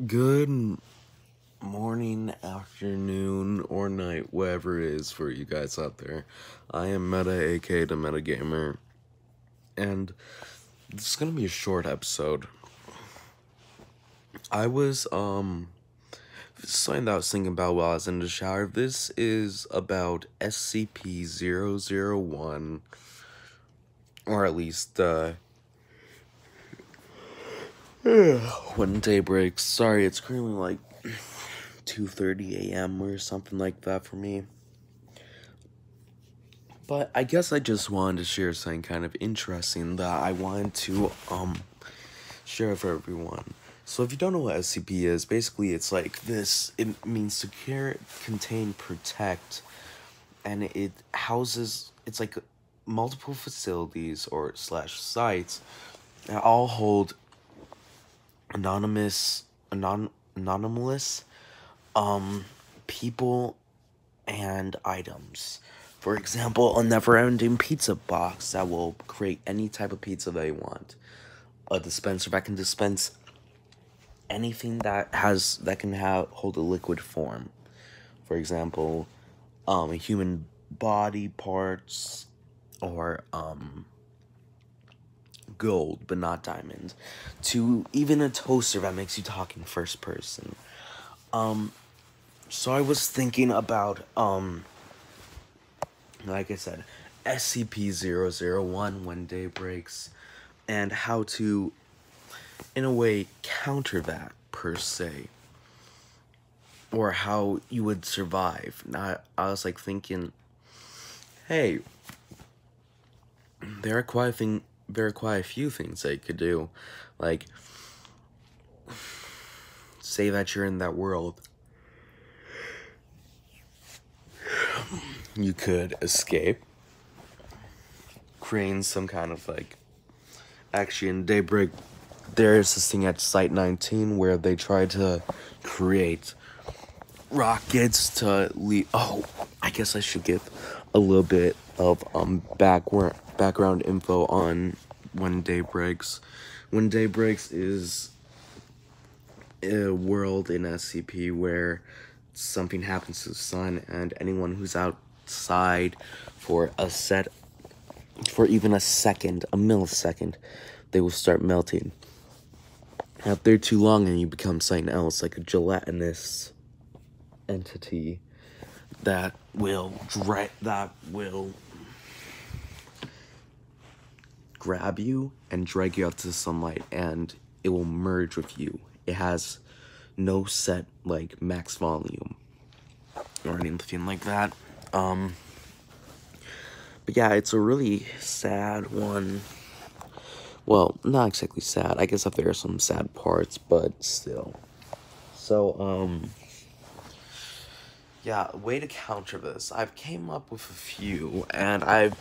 Good morning, afternoon, or night, whatever it is for you guys out there. I am Meta, aka the Meta Gamer, and this is gonna be a short episode. I was something that I was thinking about while I was in the shower. This is about SCP-001, or at least when day breaks. Sorry, it's currently like 2:30 a.m. or something like that for me. But I guess I just wanted to share something kind of interesting that I wanted to share for everyone. So if you don't know what SCP is, basically it's like this. It means secure, contain, protect, and it houses. It's like multiple facilities or slash sites that all hold anonymous people and items. For example, a never-ending pizza box that will create any type of pizza they want. A dispenser that can dispense anything that can hold a liquid form. For example, human body parts or gold but not diamond. To even a toaster that makes you talk in first person. So I was thinking about like I said, SCP-001 when day breaks, and how to, in a way, counter that, per se. Or how you would survive. Now, I was like thinking, hey, there are quite a few things that you could do. Like, say that you're in that world. You could escape, creating some kind of like actually in Daybreak there's this thing at Site 19 where they try to create rockets to lead. Oh, I guess I should give a little bit of background info on When Day Breaks. When Day Breaks is a world in SCP where something happens to the sun, and anyone who's outside for even a second, a millisecond, they will start melting. If they're too long and you become something else, like a gelatinous entity that will grab you and drag you out to the sunlight, and it will merge with you. It has no set like max volume or anything like that. But yeah, it's a really sad one. Well, not exactly sad. I guess if there are some sad parts, but still. So, yeah, a way to counter this. I've came up with a few, and I've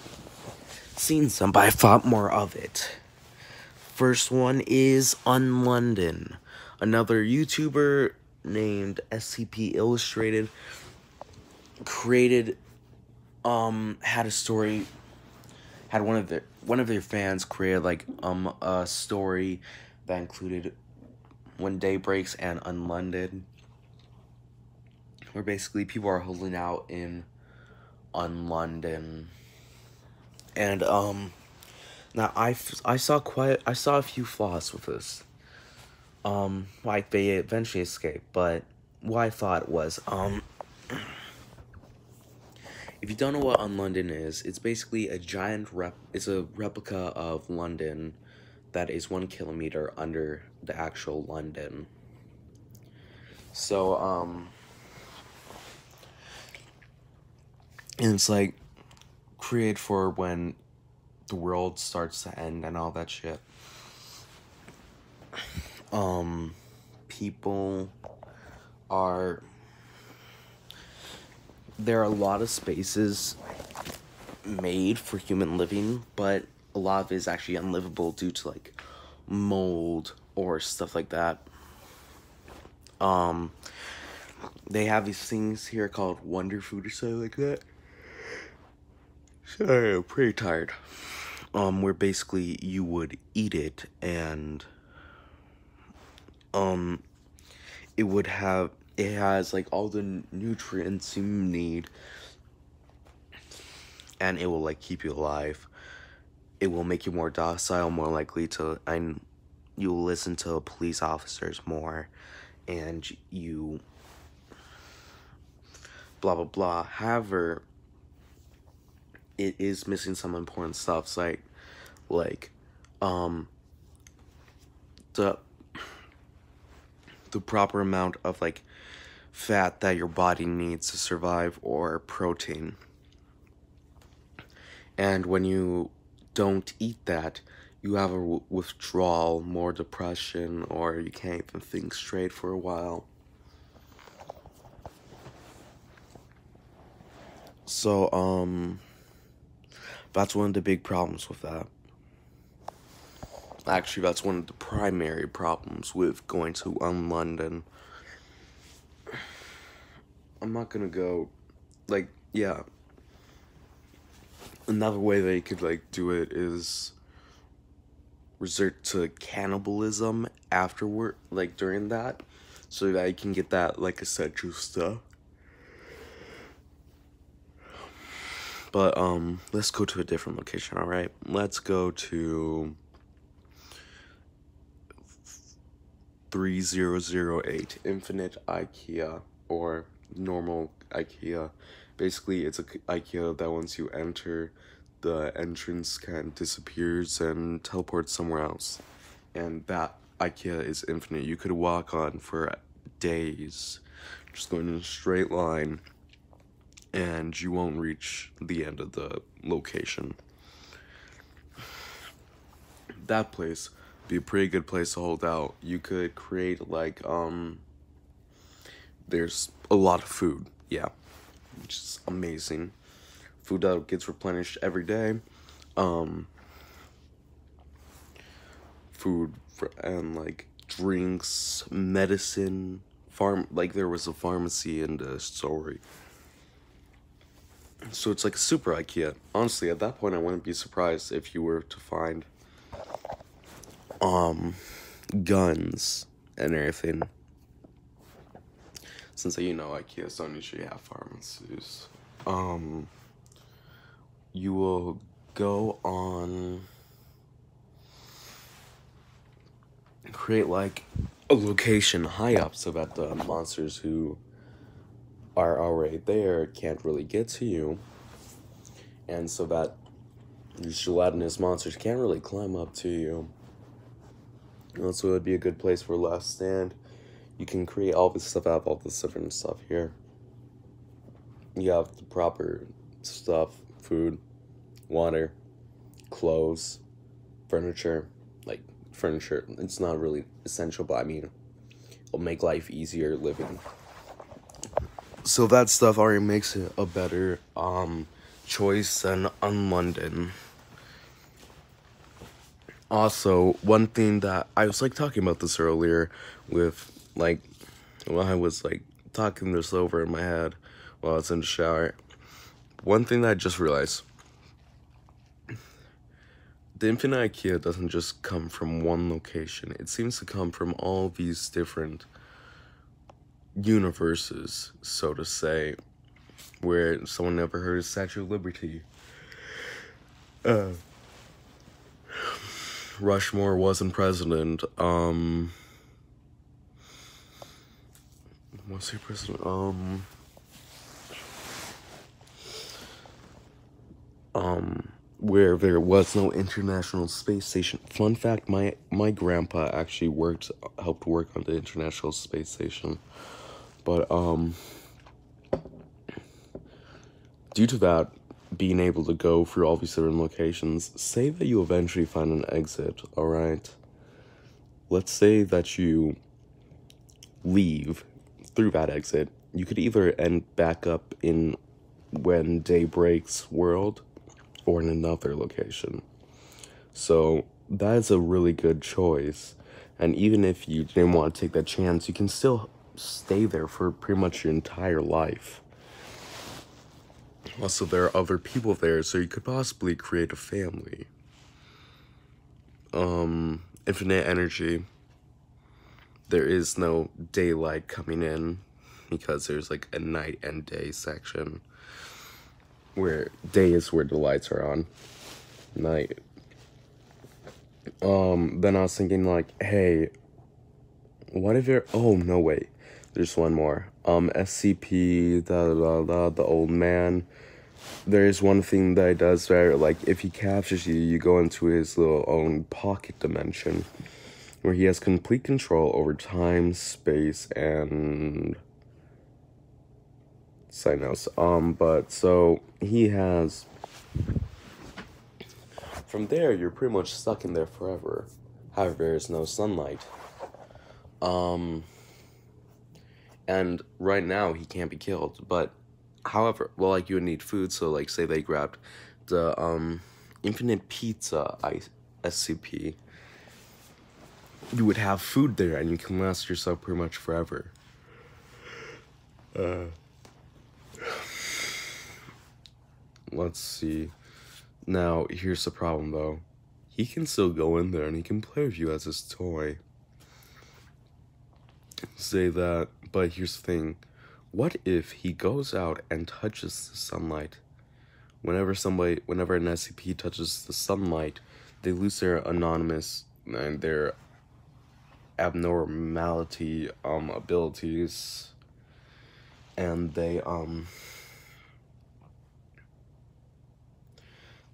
seen some, but I thought more of it. First one is Unlondon. Another YouTuber named SCP Illustrated created, had a story, had one of their fans created like a story that included When Day Breaks and Unlondon, where basically people are holding out in Unlondon. And now I saw a few flaws with this. Like they eventually escaped, but what I thought was if you don't know what Unlondon is, it's basically it's a replica of London that is 1 kilometer under the actual London. So, and it's like created for when the world starts to end and all that shit. There are a lot of spaces made for human living, but a lot of it is actually unlivable due to like mold or stuff like that. They have these things here called Wonder Food or something like that. Sorry, I'm pretty tired. Where basically you would eat it and it has like all the nutrients you need, and it will like keep you alive. It will make you more docile, more likely to, and you'll listen to police officers more, and you blah blah blah. However, it is missing some important stuff, like the proper amount of like fat that your body needs to survive, or protein. And when you don't eat that, you have a withdrawal, more depression, or you can't even think straight for a while. So, that's one of the big problems with that. Actually, that's one of the primary problems with going to London. I'm not gonna go, like, yeah. Another way they could, like, do it is resort to cannibalism afterward, like, during that, so that you can get that, like, essential stuff. But, let's go to a different location, alright? Let's go to 3008 Infinite IKEA, or normal IKEA. Basically, it's a IKEA that once you enter, the entrance kind of disappears and teleports somewhere else. And that IKEA is infinite. You could walk on for days, just going in a straight line, and you won't reach the end of the location. That place would be a pretty good place to hold out. You could create, like, there's a lot of food, yeah, which is amazing. Food that gets replenished every day. Food and like drinks, medicine, like there was a pharmacy in the story. So it's like a super IKEA. Honestly, at that point, I wouldn't be surprised if you were to find guns and everything. Since you know IKEAs don't usually have pharmacies. You will go on, create like a location high up so that the monsters who are already there can't really get to you, and so that these gelatinous monsters can't really climb up to you. Also, it would be a good place for last stand. You can create all this stuff out of all this different stuff here. You have the proper stuff, food, water, clothes, furniture. Like, furniture, it's not really essential, but I mean, it'll make life easier living. So that stuff already makes it a better choice than London. Also, one thing that I was like talking about this earlier with like when I was like talking this over in my head while I was in the shower. One thing that I just realized: the Infinite IKEA doesn't just come from one location. It seems to come from all these different universes, so to say, where someone never heard of Statue of Liberty. Rushmore wasn't president. Was he president? Where there was no International Space Station. Fun fact, my grandpa actually helped work on the International Space Station. But, due to that, being able to go through all these different locations, say that you eventually find an exit, alright? Let's say that you leave through that exit. You could either end back up in When Day Breaks world, or in another location. So, that is a really good choice. And even if you didn't want to take that chance, you can still stay there for pretty much your entire life. Also, there are other people there, so you could possibly create a family. Infinite energy. there is no daylight coming in because there's like a night and day section where day is where the lights are on, night. Then I was thinking like, hey, what if you're, oh no wait, there's one more. SCP, the old man. There's one thing that he does where, like, if he captures you, you go into his little own pocket dimension where he has complete control over time, space, and something else. But so he has. From there, you're pretty much stuck in there forever. However, there's no sunlight. And right now he can't be killed, but however, well, like, you would need food, so like say they grabbed the infinite pizza SCP, you would have food there and you can last yourself pretty much forever. Let's see. Now, here's the problem though. He can still go in there and he can play with you as his toy. Say that, but here's the thing. What if he goes out and touches the sunlight? Whenever an SCP touches the sunlight, they lose their anonymous and their abnormality abilities, and they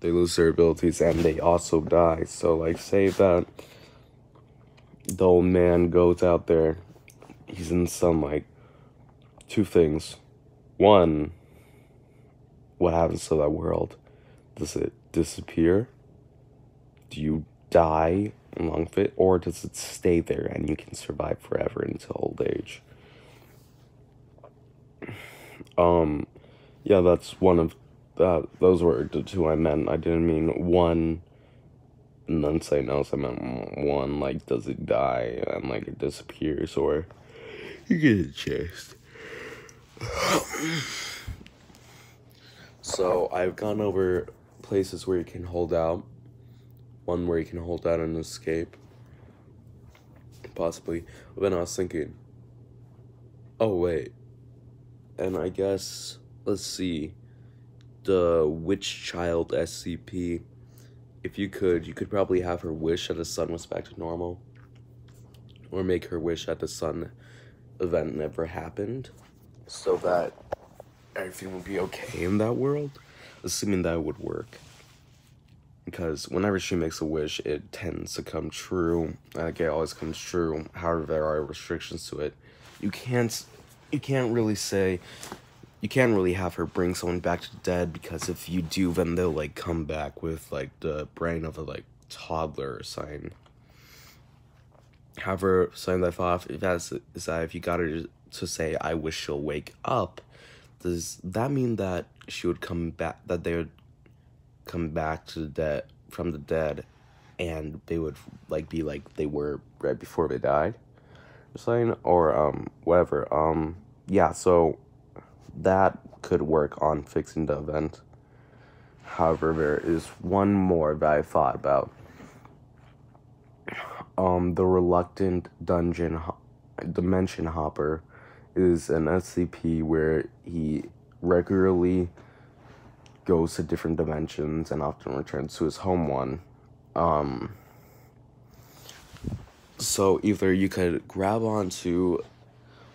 lose their abilities and they also die. So like, say that the old man goes out there, he's in the sunlight. Two things. One, what happens to that world? Does it disappear? Do you die along with it? Or does it stay there and you can survive forever until old age? Yeah, that's one of those were the two I meant. I didn't mean one and then say no, so I meant one, like, does it die and like it disappears, or you get it chased. So I've gone over places where you can hold out. One where you can hold out and escape. Possibly. But then I was thinking, oh wait. And I guess, let's see. The witch child SCP. If you could probably have her wish that the sun was back to normal. Or make her wish that the sun event never happened, so that everything would be okay in that world, assuming that would work. Because whenever she makes a wish, it tends to come true. Like, it always comes true. However, there are restrictions to it. You can't really have her bring someone back to the dead, because if you do, then they'll like come back with like the brain of a like toddler or something. However, something that I thought of is that if you got her to say, I wish she'll wake up, does that mean that she would come back, that they would come back to the dead, from the dead, and they would like be like they were right before they died? Or something? Or whatever. Yeah, so that could work on fixing the event. However, there is one more that I thought about. The reluctant dimension hopper is an SCP where he regularly goes to different dimensions and often returns to his home one. So either you could grab onto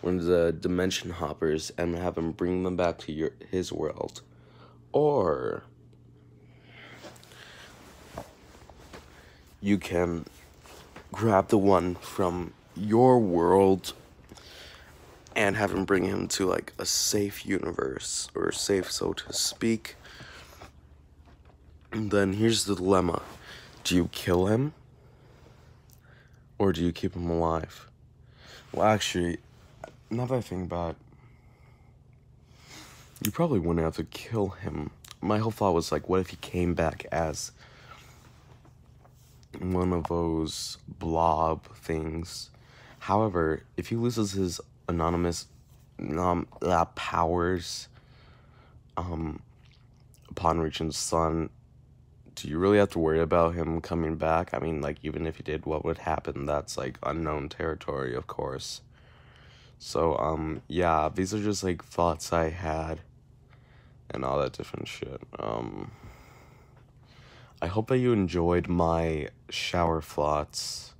one of the dimension hoppers and have him bring them back to his world, or you can grab the one from your world and have him bring him to like a safe universe, or safe, so to speak. And then here's the dilemma. Do you kill him? Or do you keep him alive? Well, actually, now that I think about it, you probably wouldn't have to kill him. My whole thought was like, what if he came back as one of those blob things? However, if he loses his anonymous powers upon reaching the sun, do you really have to worry about him coming back? I mean, like, even if he did, what would happen? That's, like, unknown territory, of course. So, yeah, these are just, like, thoughts I had and all that different shit. I hope that you enjoyed my shower thoughts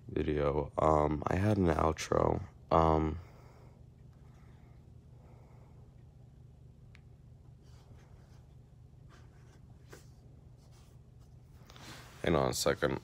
video. I had an outro. Hang on a second.